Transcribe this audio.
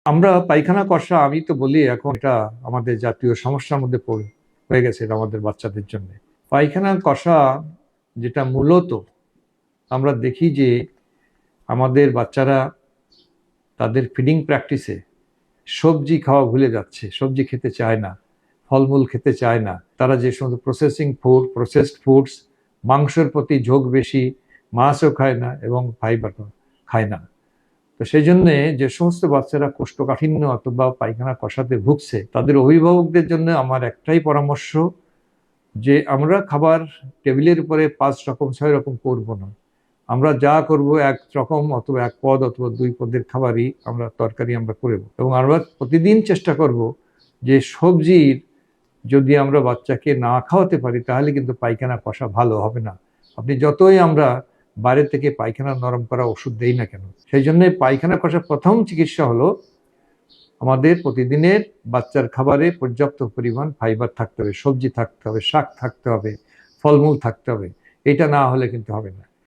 আমরা পায়খানা কষা, আমি তো বলি এখন এটা আমাদের জাতীয় সমস্যার মধ্যে হয়ে গেছে এটা আমাদের বাচ্চাদের জন্য। পায়খানা কষা যেটা মূলত আমরা দেখি যে আমাদের বাচ্চারা তাদের ফিডিং প্র্যাকটিসে সবজি খাওয়া ভুলে যাচ্ছে, সবজি খেতে চায় না, ফলমূল খেতে চায় না। তারা যে সমস্ত প্রসেসড ফুডস, মাংসের প্রতি ঝোঁক বেশি, মাছও খায় না এবং ফাইবারও খায় না। তো সেই জন্য যে সমস্ত বাচ্চারা কোষ্ঠকাঠিন্য অথবা পায়খানা কষাতে ভুগছে, তাদের অভিভাবকদের জন্য আমার একটাই পরামর্শ যে আমরা খাবার টেবিলের উপরে 5 রকম 6 রকম করব না। আমরা যা করব এক রকম অথবা এক পদ অথবা 2 পদের খাবারই তরকারি আমরা করব, এবং আমরা প্রতিদিন চেষ্টা করব যে সবজির যদি আমরা বাচ্চাকে না খাওয়াতে পারি তাহলে কিন্তু পায়খানা কষা ভালো হবে না। আপনি যতই আমরা বাইরে থেকে পায়খানা নরম করা ওষুধ দেই না কেন, সেই জন্য পায়খানা কষা প্রথম চিকিৎসা হলো আমাদের প্রতিদিনের বাচ্চার খাবারে পর্যাপ্ত পরিমাণ ফাইবার থাকতে হবে, সবজি থাকতে হবে, শাক থাকতে হবে, ফলমূল থাকতে হবে। এটা না হলে কিন্তু হবে না।